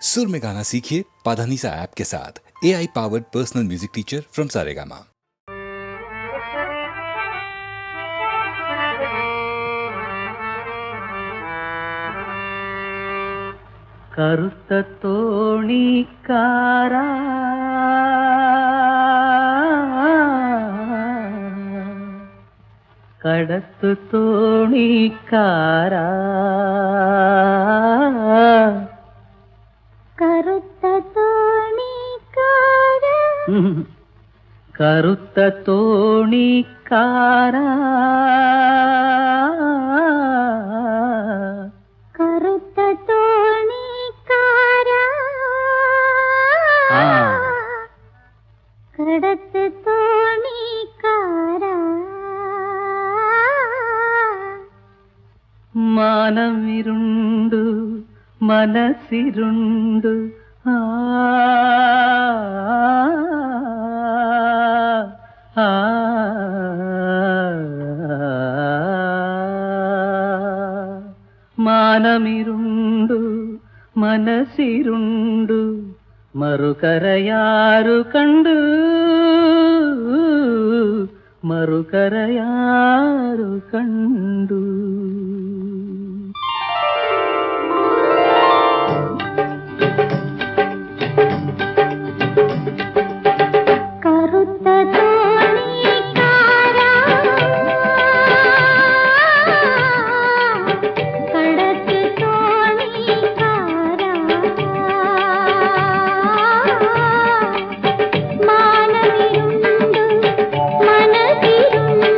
सुर में गाना सीखिए पाधानीसा ऐप के साथ। AI powered personal music teacher from Saregama. കറുത്ത തോണിക്കാരാ കടത്തു തോണിക്കാരാ കറുത്ത തോണിക്കാരാ കറുത്ത തോണിക്കാരാ കറുത്ത തോണിക്കാരാ കടത്ത് തോണിക്കാരാ മാനമിരുണ്ടു മനസ്സിരുണ്ടു ആ ആ മാനമിരുണ്ടു മനസ്സിരുണ്ടു മറുകരയാരു കണ്ടു മറുകരയാരു കണ്ടു കറുത്ത തോണിക്കാരാ കടത്ത് തോണിക്കാരാ മാനമിരുണ്ടു മനസ്സിരുണ്ടു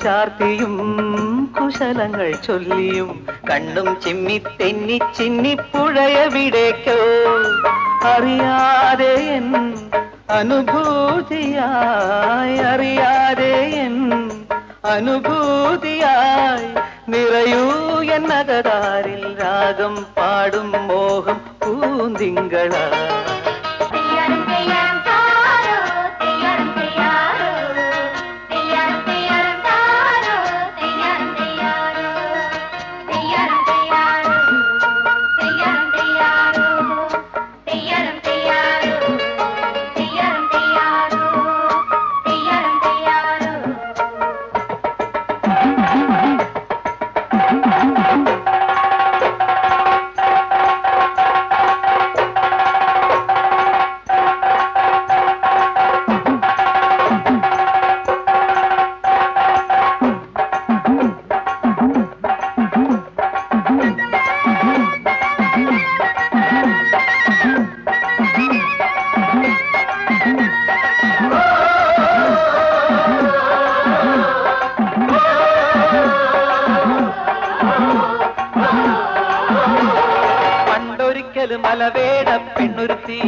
ചാർത്തിയും കുശലങ്ങൾ ചൊല്ലിയും കണ്ണും ചിമ്മി തെന്നി ചിന്നിപ്പുഴയവിടേക്കോ അറിയാതെ എൻ അനുഭൂതിയായി അറിയാതെ എൻ അനുഭൂതിയായി നിറയൂ എന്നകതാരിൽ രാഗം പാടും മോഹം പൂന്തിങ്കളാ മലവേട പെണ്ണൊരുത്തി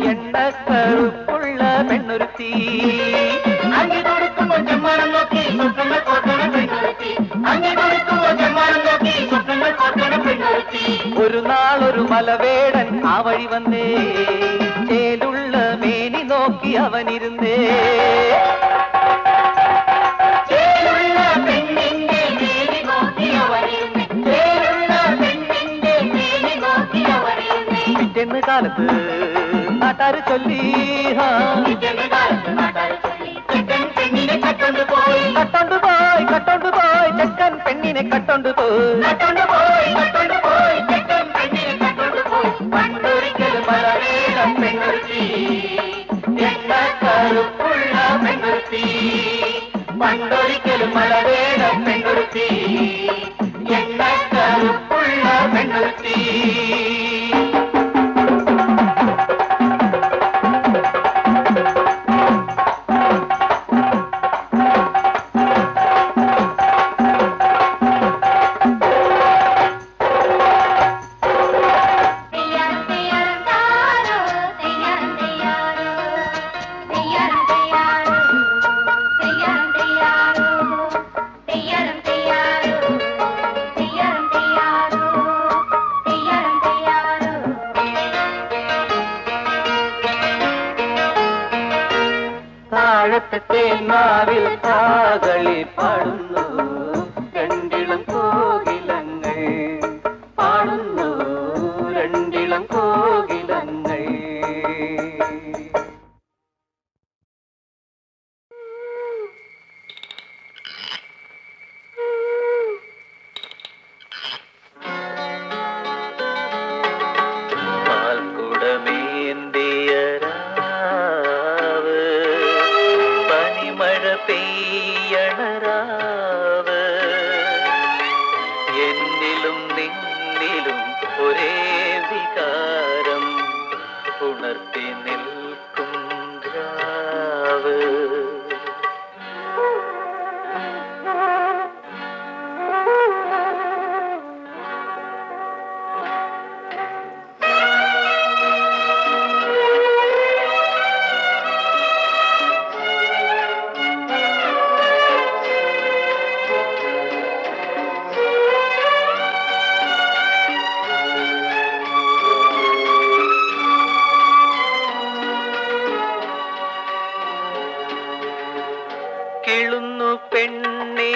എണ്ണക്കറുപ്പുള്ള പെണ്ണൊരുത്തി ഒരു നാളൊരു മലവേടൻ ആ വഴി വന്നേ ചേലുള്ള മേനി നോക്കി അവനിരുന്നേ പിറ്റേന്ന് കാലത്ത് നാട്ടാര് ചൊല്ലി കട്ടോണ്ട് പോയി ചെക്കൻ പെണ്ണിനെ കട്ടോണ്ട് പോയി പണ്ടൊരിക്കലും മലവേടം പെണ്ണൊരുത്തി എണ്ണക്കറുപ്പുള്ള പെണ്ണൊരുത്തി പണ്ടൊരിക്കലും മലവേടം പെണ്ണൊരുത്തി എണ്ണക്കറുപ്പുള്ള പെണ്ണൊരുത്തി നാവിൽ കാകളി പാടുന്നു രണ്ടിളം കോകിലങ്ങൾ പാടുന്നു രണ്ടിളം കോകിലങ്ങൾ പെയ്യണരാവ് എന്നിലും നിന്നിലും ഒരേ വികാരം ഉണർത്തി നിൽക്കും രാവ് കിളുന്നു പെണ്ണേ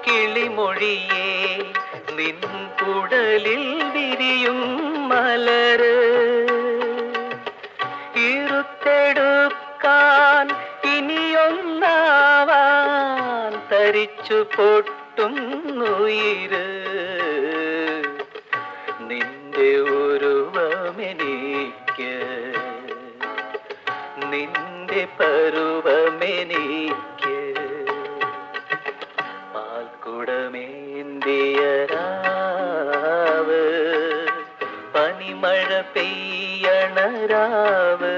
കിളിമൊഴിയേ നിൻ കുടലിൽ വിരിയും മലര് ഇരുത്തെടുക്കാൻ ഇനിയൊന്നാവാൻ തരിച്ചു പൊട്ടുന്നുയിര് നിന്റെ ഉരുവമെനിക്ക് നിന്റെ പരുവമെനിക്ക് പാൽക്കുടമേന്തിയ രാവ് പനിമഴ പെയ്യണ രാവ്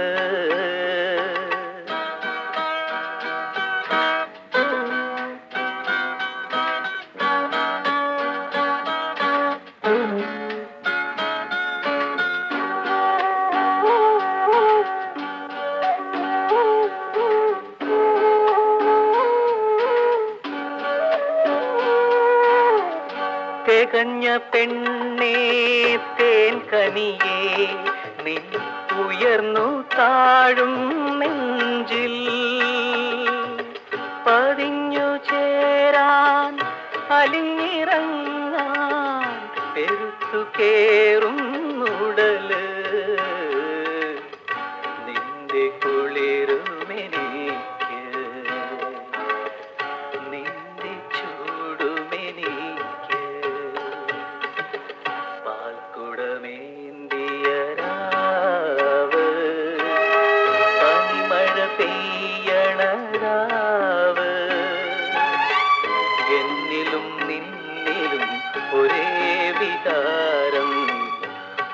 തേൻ കനിയേ നിൻ ഉയർന്നു താഴും നെഞ്ചിൽ പതിഞ്ഞു ചേരാൻ അലിഞ്ഞിറങ്ങാൻ പെരുത്തു കേറും ഉടല് നിന്റെ കുളിരുമെനിക്ക് നിന്റെ ചൂടുമെനിക്ക് പാൽക്കുടമേന്തിയ രാവ് പനിമഴ പെയ്യണ രാവ് എന്നിലും നിന്നിലും ഒരേ വികാരം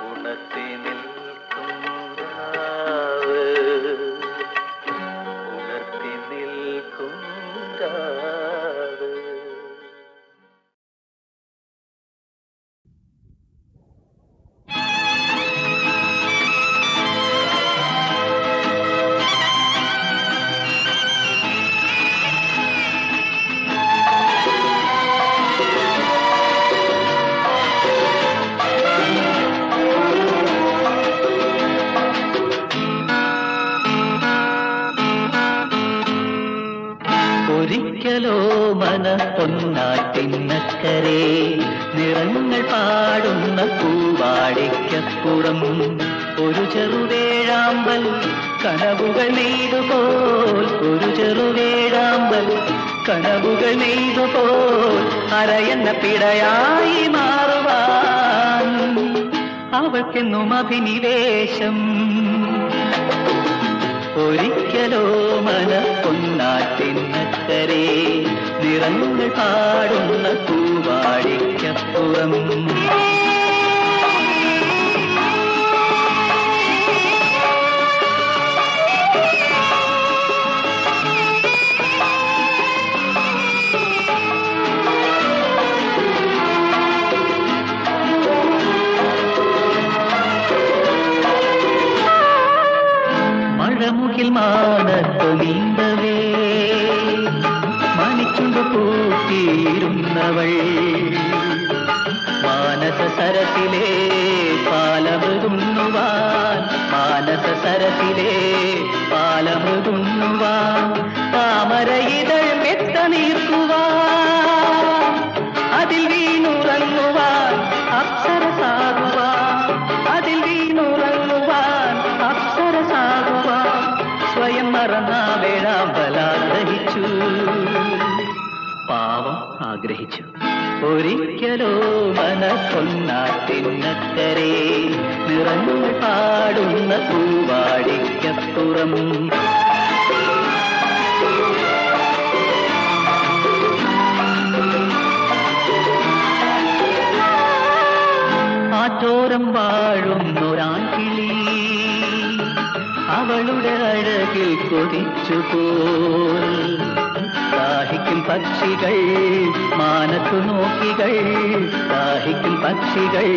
ഉണർത്തി നിൽക്കും രാവ് ഉണർത്തി നിൽക്കും രാവ്. ഒരിക്കലോ മനപ്പൊന്നാറ്റിന്നക്കരെ നിറങ്ങൾ പാടുന്ന പൂവാടിക്കപ്പുറം ഒരു ചെറുവേഴാമ്പൽ കനവുകൾ നെയ്തുപോൽ ഒരു ചെറുവേഴാമ്പൽ കനവുകൾ നെയ്തുപോൽ അരയെന്ന പിടയായി മാറുവാൻ അവൾക്കെന്നും അഭിനിവേശം. ഒരിക്കലോ മനപ്പൊന്നാറ്റിന്നക്കരെ നിറങ്ങൾ പാടുന്ന പൂവാടിക്കപ്പുറം മഴമുകിൽ മാനത്തു നീന്തവേ മണിച്ചുണ്ടു കൂട്ടിയിരുന്നവൾ മാനസ സരസിലെ പാലമൃതുന്നുവാൻ മാനസ സരസിലെ പാലമൃതുന്നുവാൻ താമര ഇതൾ മെത്ത നീർക്കുവാൻ അതിൽ വീണുറങ്ങുവാൻ അപ്സരസാകുവാൻ അതിൽ വീണുറങ്ങുവാൻ അപ്സരസാകുവാൻ സ്വയം മറന്ന വേഴാമ്പലാഗ്രഹിച്ചു പാവം ആഗ്രഹിച്ചു. ഒരിക്കലോ മനപ്പൊന്നാറ്റിന്നക്കരെ നിറങ്ങൾ പാടുന്ന പൂവാടിക്കപ്പുറം ആറ്റോരം വാഴുന്നൊരാൺകിളി അവളുടെ അഴകിൽ കൊതിച്ചുപോൽ ദാഹിക്കും പക്ഷികൾ മാനത്തു നോക്കികൾ ദാഹിക്കും പക്ഷികൾ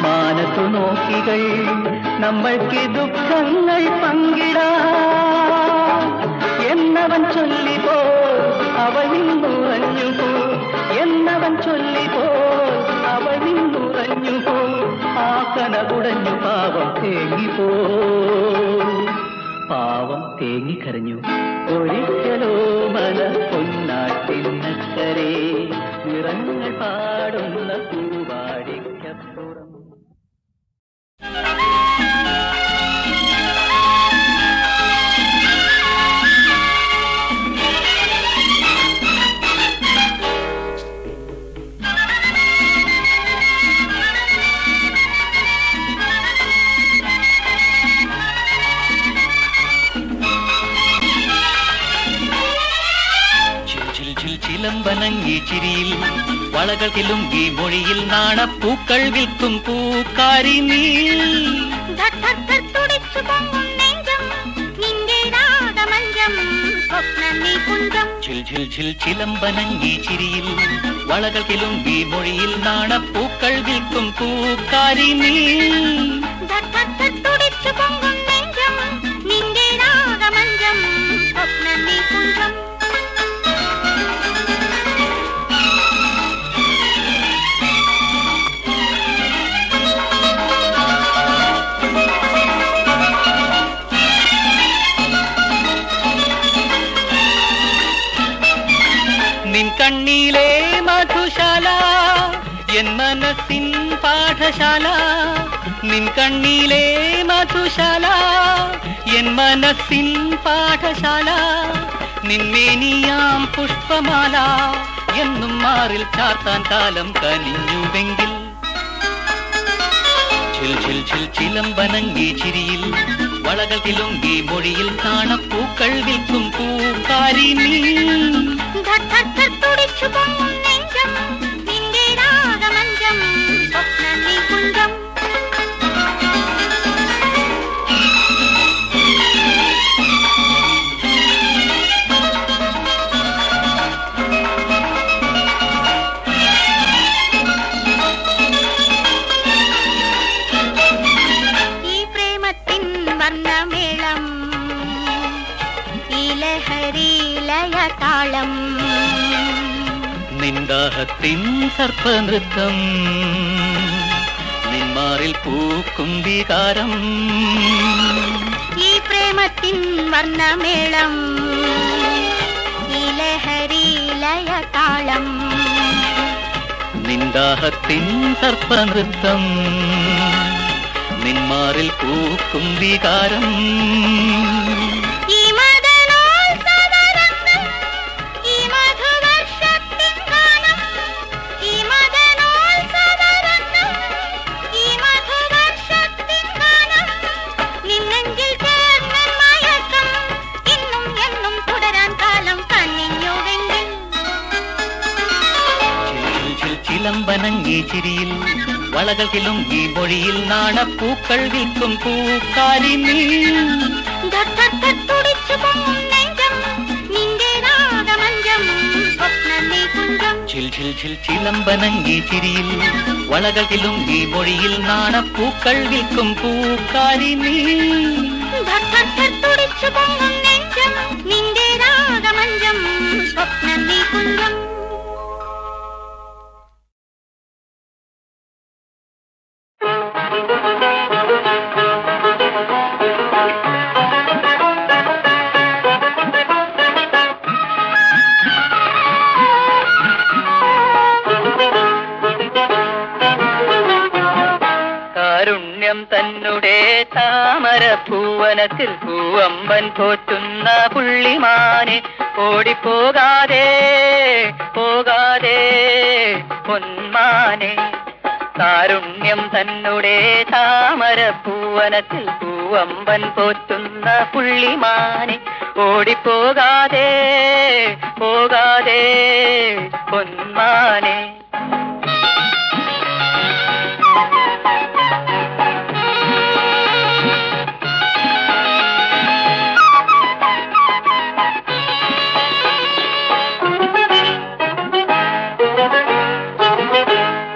മാനത്തു നോക്കികൾ നമ്മൾക്ക് ദുഃഖങ്ങൾ പങ്കിടാം എന്നവൻ ചൊല്ലിപ്പോ അവൾ നിന്നുറഞ്ഞുപോ എന്നവൻ ചൊല്ലിപ്പോ അവൾ നിന്നുറഞ്ഞുപോ ആ കനകുടഞ്ഞു പാവം തേങ്ങിപ്പോ പാവം തേങ്ങിക്കരഞ്ഞു. ഒരിക്കലോ മനപ്പൊന്നാറ്റിന്നക്കരെ നിറങ്ങൾ പാടുന്ന പൂവാടിക്കപ്പുറം ചിലമ്പനങ്ങി ചിരിയിൽ വളകൾ കിലുങ്കി മൊഴിയിൽ നാണപ്പൂക്കൾ വിൽക്കും പൂക്കാരി നീ ചിലമ്പനങ്ങി ചിരിയിൽ വളകൾ കിലുങ്കി മൊഴിയിൽ നാണപ്പൂക്കൾ വിൽക്കും പൂക്കാരി നീ എൻ മനസ്സിൻ പാഠശാല നിൻ കണ്ണിലെ മധുശാല എൻ മനസ്സിൻ പാഠശാല നിന്മേനിയാം പുഷ്പമാല എന്നും മാറിൽ ചാർത്താൻ കാലം കനിഞ്ഞുവെങ്കിൽ ചിൽ ചിൽ ചിൽ ചിലമ്പനങ്ങി ചിരിയിൽ വളകൾ തിലുങ്കി മൊഴിയിൽ കാണപ്പൂക്കൾ വിൽക്കും പൂക്കാരി നീ തുടിച്ചു പൊങ്ങും നെഞ്ചം നിന്റെ രാഗമഞ്ചം സ്വപ്നനീ കുഞ്ചം ഈ പ്രേമത്തിൻ വർണ്ണമേളം ഈ ലഹരിലയതാളം നിന്ദാഹത്തിൻ സർപ്പനൃത്തം നിന്മാറിൽ പൂക്കും വികാരം ഈ പ്രേമത്തിൻ വർണ്ണമേളം ഈ ലഹരിലയതാളം നിന്ദാഹത്തിൻ സർപ്പനൃത്തം നിന്മാറിൽ പൂക്കും വികാരം ഈ മദനോത്സവരംഗം ഈ മധുവർഷത്തിൻ ഗാനം ഈ മദനോത്സവരംഗം ഈ മധുവർഷത്തിൻ ഗാനം നിന്നെങ്കിൽ ചേർന്ന മയക്കം ഇന്നും എന്നും തുടരാൻ കാലം കനിഞ്ഞുവെങ്കിൽ ചിൽ ചിൽ ചിലമ്പനങ്ങി ചിരിയിൽ വളകൾ കിലുങ്കി മൊഴിയിൽ നാണപ്പൂക്കൾ വിൽക്കും പൂക്കാരി നീ തുടിച്ചു പൊങ്ങും നെഞ്ചം നിന്റെ രാഗമഞ്ചം സ്വപ്നനീ കുഞ്ചം ചിൽ ചിൽ ചിൽ ചിലമ്പനങ്ങി ചിരിയിൽ വളകൾ കിലുങ്കി മൊഴിയിൽ നാണപ്പൂക്കൾ വിൽക്കും പൂക്കാരി നീ തുടിച്ചു പൊങ്ങും നെഞ്ചം നിന്റെ രാഗമഞ്ചം സ്വപ്നനീ കുഞ്ചം കാരുണ്യം തന്നെ താമരപ്പൂവനത്തിൽ പൂവമ്പൻ പോറ്റുന്ന പുള്ളിമാനെ ഓടിപ്പോകാതെ പോകാതെ പൊന്മാനെ കാരുണ്യം തന്നെ താമരപ്പൂവനത്തിൽ പൂവമ്പൻ പോറ്റുന്ന പുള്ളിമാനെ ഓടിപ്പോകാതെ പോകാതെ പൊന്മാനെ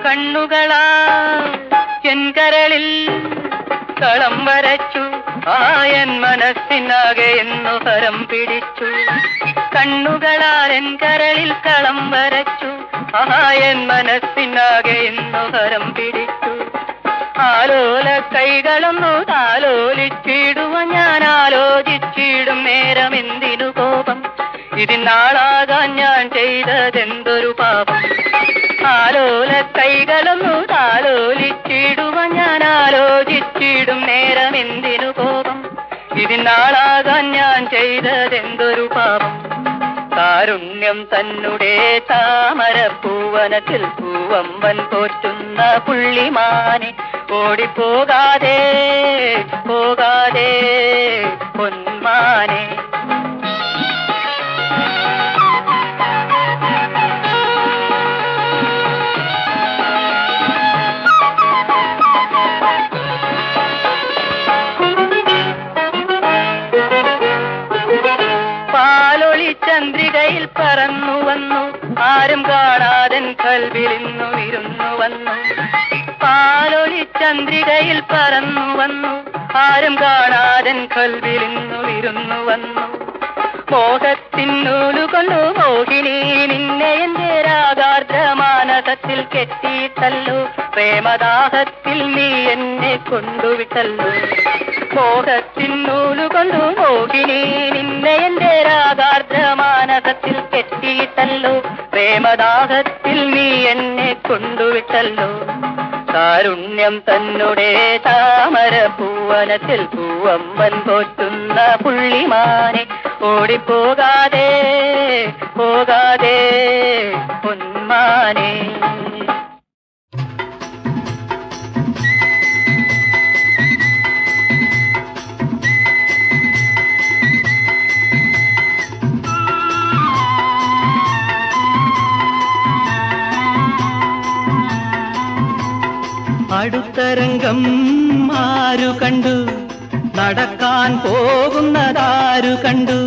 കണ്ണുകളാ എൻ കരളിൽ കളം വരച്ചു ആയൻ മനസ്സിനാകെ എന്നു ഹരം പിടിച്ചു കണ്ണുകളാൽ എൻ കരളിൽ കളം വരച്ചു ആയൻ മനസ്സിനാകെ എന്നു ഹരം പിടിച്ചു ആലോല കൈകളൊന്നു താലോലിച്ചിടുവ ഞാൻ ആലോചിച്ചിടും നേരം എന്തിനു കോപം ഇതിനാളാകാൻ ഞാൻ ചെയ്തതെന്തൊരു പാപം ആലോല കൈകളൊന്നു താലോലിച്ചിടുവ ഞാൻ ആലോചിച്ചിടും നേരം എന്തിനു കോപം ഇതിനാളാകാൻ ഞാൻ ചെയ്തതെന്തൊരു പാപം കാരുണ്യം തന്നെ താമരപ്പൂവനത്തിൽ പൂവമ്പൻ പോറ്റുന്ന പുള്ളിമാനെ ഓടിപ്പോകാതെ പോകാതെ പൊന്മാനെ ചന്ദ്രികയിൽ പറന്നു വന്നു ആരും കാണാതൻ കൽവിലിന്നു ഇരുന്നു വന്നു പാലൊളി ചന്ദ്രികയിൽ പറന്നു വന്നു ആരും കാണാതൻ കൽവിലിന്നു ഇരുന്നു വന്നു മോഹത്തിൻ നൂലുകൊണ്ടു മോഹിനി നിന്നെ എന്റെ രാഗാർദ്രമാനസത്തിൽ കെട്ടിയിട്ടല്ലോ പ്രേമദാഹത്തിൽ നീ എന്നെ കൊണ്ടുവിട്ടല്ലോ മോഹത്തിൻ നൂലുകൊണ്ടു മോഹിനി നിന്നെ എന്റെ രാഗാർദ്രമാനസത്തിൽ കെട്ടിയിട്ടല്ലോ പ്രേമദാഹത്തിൽ നീ എന്നെ കൊണ്ടുവിട്ടല്ലോ പൂവനല്ലോ. കാരുണ്യം തന്നെ താമര പൂവനത്തിൽ പൂവമ്പൻ പോറ്റുന്ന പുള്ളിമാനെ ഓടിപ്പോകാതെ പോകാതെ പൊന്മാനെ. അടുത്തരംഗം ആരു കണ്ടു, നടക്കാൻ പോകുന്നതാരു കണ്ടു,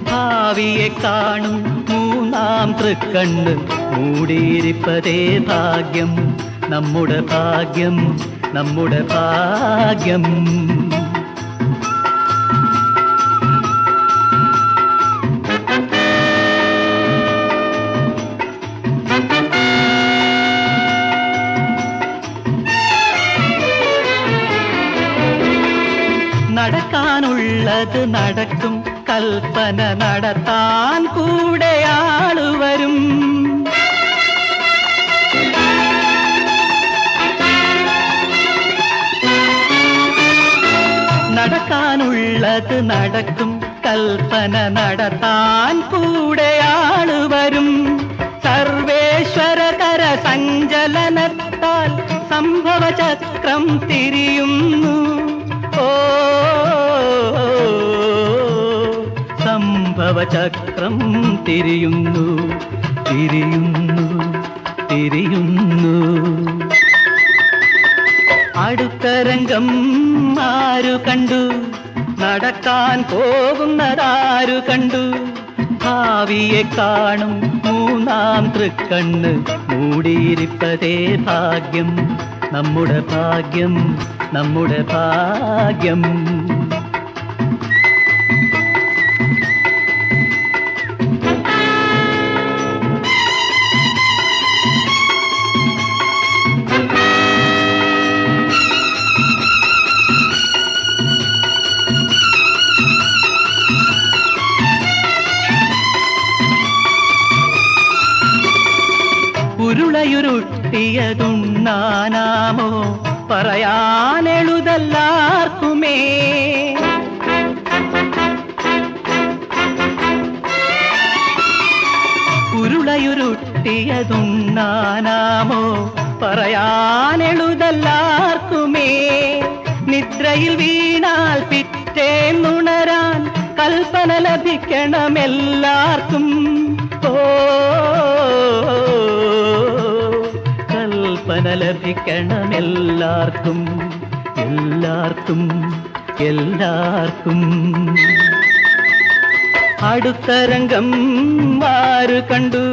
ഭാവിയെ കാണും മൂന്നാം തൃക്കണ്ണ് മൂടിയിരിപ്പതേ ഭാഗ്യം, നമ്മുടെ ഭാഗ്യം, നമ്മുടെ ഭാഗ്യം. നടക്കാനുള്ളത് നടക്കും, കൽപ്പന നടത്താൻ കൂടെ ആള് വരും. നടക്കാനുള്ളത് നടക്കും, കൽപ്പന നടത്താൻ കൂടെ ആള് വരും. സർവേശ്വരകര സഞ്ചലനത്താൽ സംഭവചക്രം തിരിയുന്നു. സംഭവചക്രം തിരിയുന്നു, തിരിയുന്നു, തിരിയുന്നു. അടുത്തരംഗം ആരു കണ്ടു, നടക്കാൻ പോകുന്നതാരു കണ്ടു, ഭാവിയെ കാണും മൂന്നാം തൃക്കണ്ണ് മൂടിയിരിപ്പതേ ഭാഗ്യം, നമ്മുടെ ഭാഗ്യം, നമ്മുടെ ഭാഗ്യം. ഉരുളയുരുട്ടിയതുണ്ണാനാമോ പറയാനെഴുതല്ലാർക്കുമേ. ഉരുളയുരുട്ടിയതുണ്ണാനാമോ പറയാനെഴുതല്ലാർക്കുമേ. നിദ്രയിൽ വീണാൽ പിറ്റേന്നുണരാൻ കൽപ്പന ലഭിക്കണമെല്ലാവർക്കും. കൽപ്പന ലഭിക്കണമെല്ലാവർക്കും, എല്ലാവർക്കും, എല്ലാവർക്കും. അടുത്തരംഗം ആരു കണ്ടു,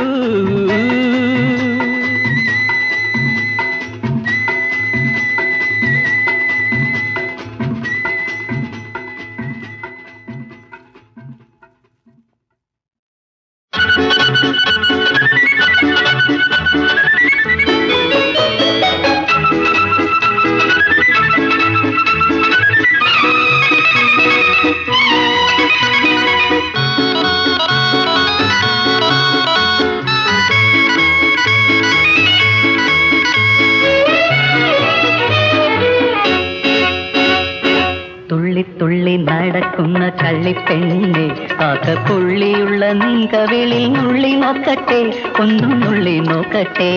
തുള്ളി നടക്കുന്ന കള്ളിപ്പെണ്ണെ, കാക്കപ്പുള്ളിയുള്ള നീങ്കവിളിൽ നുള്ളി നോക്കട്ടെ, ഒന്നും നുള്ളി നോക്കട്ടെ.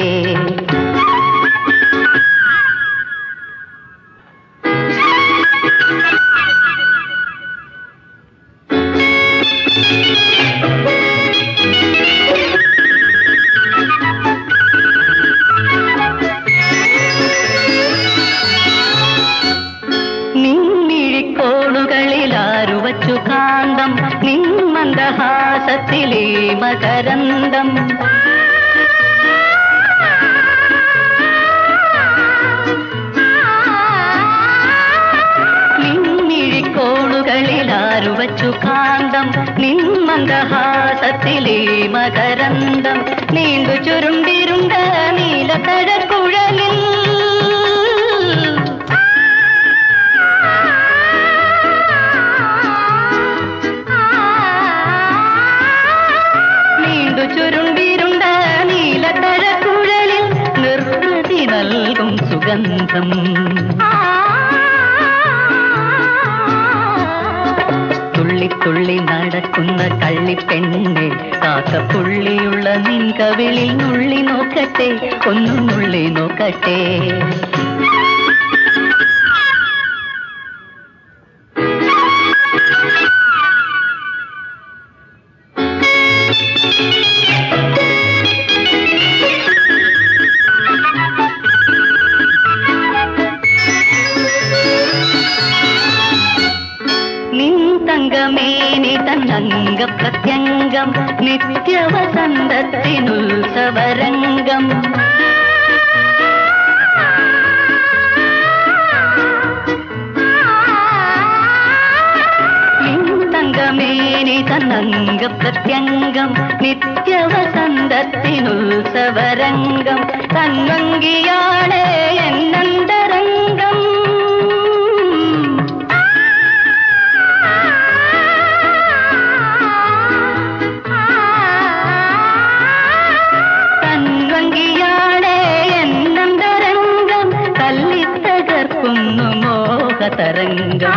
കാന്തം നിന്മന്ദഹാസത്തിലേ മകരന്തം. നിന്നിഴിക്കോളുകളിലാരുവച്ചു കാന്തം നിന്മന്ദഹാസത്തിലേ മകരന്തം. നീണ്ടു ചുരുണ്ടിരുണ്ട നീലക്കഴക്കുഴലിൽ സുഗന്ധം. തുള്ളി തുള്ളി നടക്കുന്ന കള്ളിപ്പെണ്ണെ, കാക്കപ്പുള്ളിയുള്ള നിൻ കവിളിൽ നുള്ളി നോക്കട്ടെ, ഒന്നു നുള്ളി നോക്കട്ടെ. തങ്കമേനി തന്നംഗ പ്രത്യംഗം നിത്യവസന്തത്തിനുത്സവരംഗം. തങ്കമേനി തന്നംഗ പ്രത്യംഗം നിത്യവസന്തത്തിനുത്സവരംഗം. തന്വങ്കിയാളെ എന്നന്തരംഗം. തരംഗം.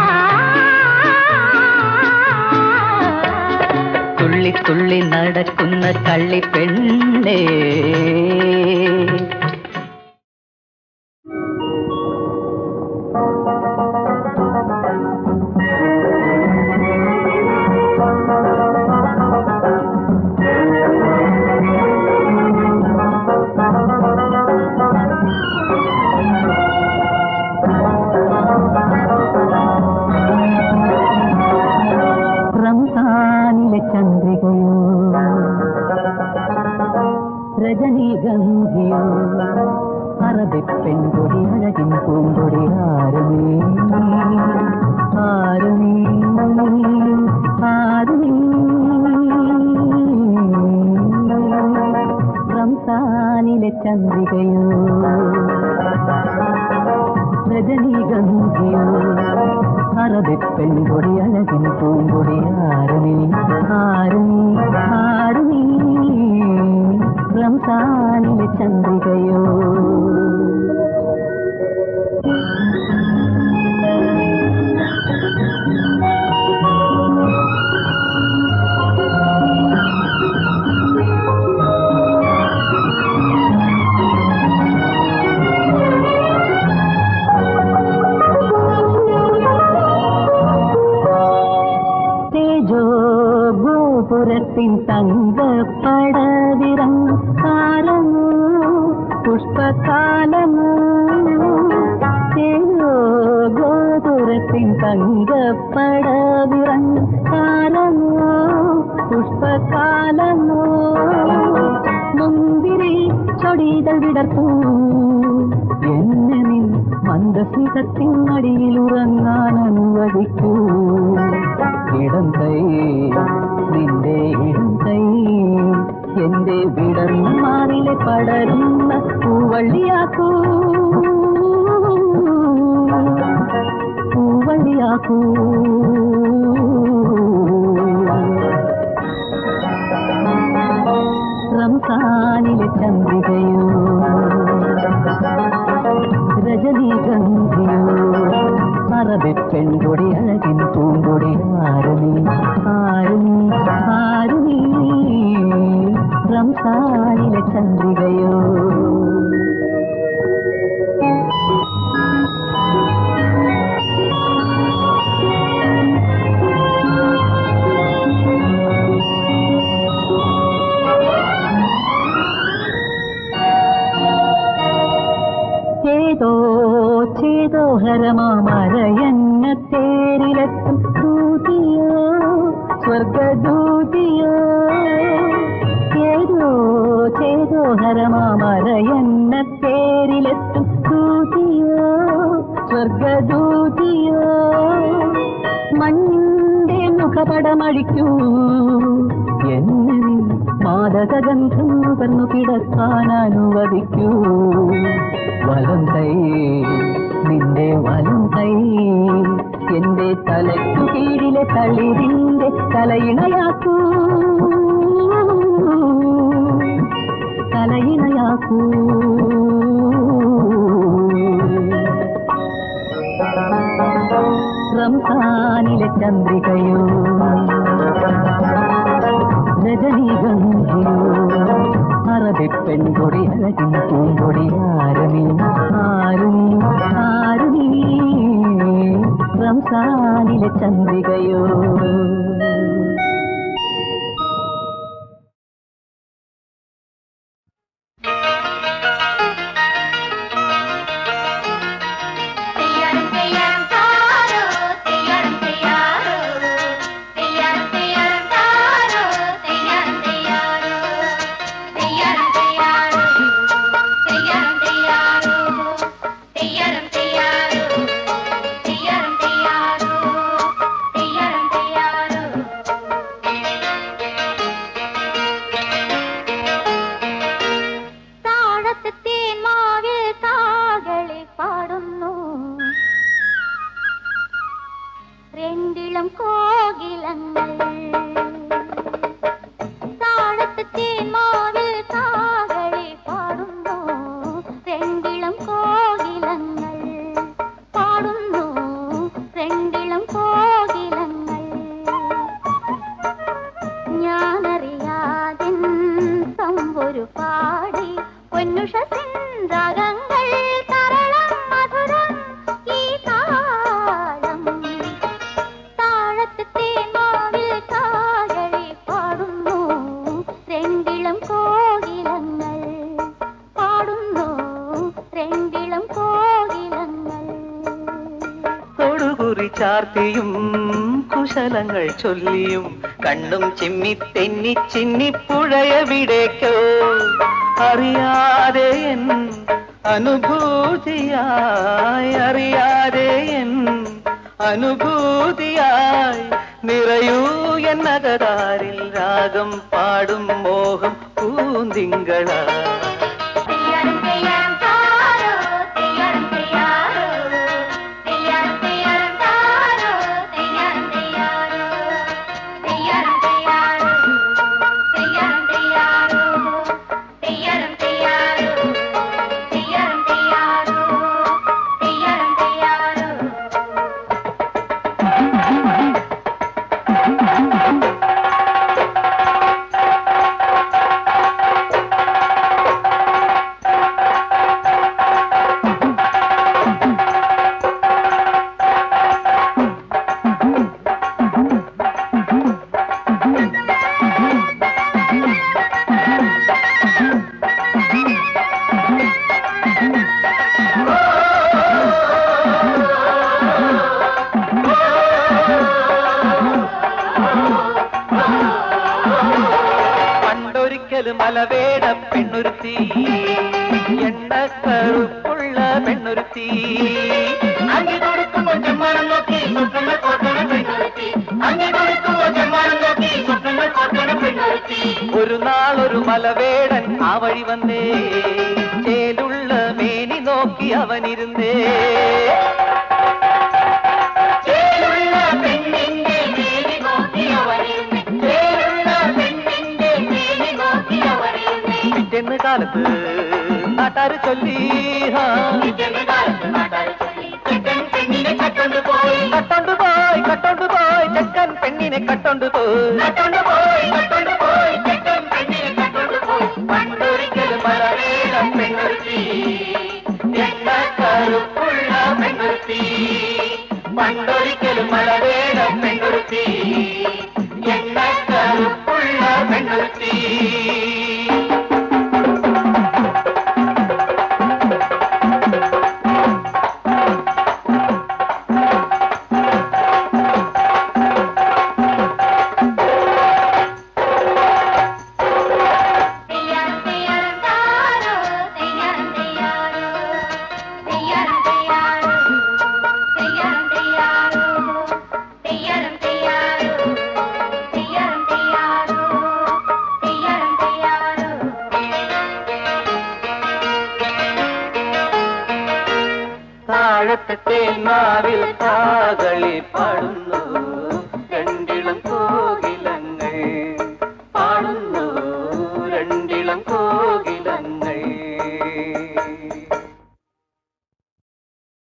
തുള്ളി തുള്ളി നടക്കുന്ന കള്ളിപ്പെണ്ണേ. രജനീഗന്ധിയോ അറബിപ്പെൺകൊടി അഴകിൻ പൂങ്കൊടി ആരുമേ ആരുമേ ആരുമേ. റംസാനിലെ ചന്ദ്രികയോ രജനീഗന്ധിയോ അറബിപ്പെൺകൊടി അഴകിൻ പൂങ്കൊടി ആരുമേ ആരുമേ ആരുമേ. റംസാനിലെ ചന്ദ്രികയോ ഗോപുരത്തിൻ തങ്കപ്പടവിറങ്ങും കാലമോ പുഷ്പകാലമോ. ഗോപുരത്തിൻ തങ്കപ്പടവിറങ്ങും കാലമോ പുഷ്പകാലമോ. മുന്തിരി ചൊടികൾ വിടർത്തൂ എന്നെ നിൻ മന്ദസ്മിതത്തിൻ അടിയിൽ ഉറങ്ങാൻ അനുവദിക്കൂ. ഇടം കൈ നിന്റെ ഇടം കൈ എന്റെ വിടർന്ന മാറിലെ പടരുന്ന പൂവള്ളിയാക്കൂ പൂവള്ളിയാക്കൂ. റംസാനിലെ ചന്ദ്രികയോ രജനീഗന്ധിയോ അറബിപ്പെൺകൊടി അഴകിൻ പൂങ്കൊടി ആരുമേ ആരുമേ ആരുമേ. റംസാനിലെ ചന്ദ്രികയോ ഹരമാമരയെന്ന തേരിലെത്തും ദൂതിയോ സ്വർഗദൂതിയോ. ചേതോ ഹരമാമരയെന്ന തേരിലെത്തും ദൂതിയോ സ്വർഗദൂതിയോ. മണ്ണിന്റെ മുഖപടമഴിക്കൂ എന്നെ മാദകഗന്ധം നുകർന്നു കിടക്കാൻ അനുവദിക്കൂ. വലം കൈ നിന്റെ വലം കൈ എന്റെ തലയ്ക്കു കീഴിലെ തളിരിന്റെ തലയിണയാക്കൂ തലയിണയാക്കൂ. റംസാനിലെ ചന്ദ്രികയോ രജനീഗന്ധിയോ അറബി പെൺകൊടി അഴകിൻ പൂങ്കൊടി ആരുമീ ആരുമീ റംസാനിലെ ചന്ദ്രികയോ. ചാർത്തിയും കുശലങ്ങൾ ചൊല്ലിയും കണ്ണും ചിമ്മി തെന്നി ചിന്നിപ്പുഴയവിടേക്കോ അറിയാതെ എൻ അനുഭൂതിയായി അറിയാതെ എൻ അനുഭൂതിയായി നിറയൂ എന്നകതാരിൽ രാഗം പാടും മോഹം പൂന്തിങ്കള. മലവേട പെണ്ണുരുത്തി എണ്ണക്കറുപ്പുള്ള പെണ്ണുരുത്തി ഒരു നാളൊരു മലവേടൻ ആ വഴി വന്നേ ചേലുള്ള മേനി നോക്കി അവനിരുന്നേ പിറ്റേന്ന് കാലത്ത് നാട്ടാര് ചൊല്ലി കട്ടോണ്ട് പോയി ചെക്കൻ പെണ്ണിനെ കട്ടോണ്ട് പോയി പണ്ടൊരിക്കലും മലവേട പെണ്ണുരുത്തി എണ്ണക്കറുപ്പുള്ള പെണ്ണുരുത്തി പണ്ടൊരിക്കലും മലവേട പെണ്ണുരുത്തി എണ്ണക്കറുപ്പുള്ള പെണ്ണുരുത്തി. താഴത്തെ മാവിൽ കാകളി പാടുന്നു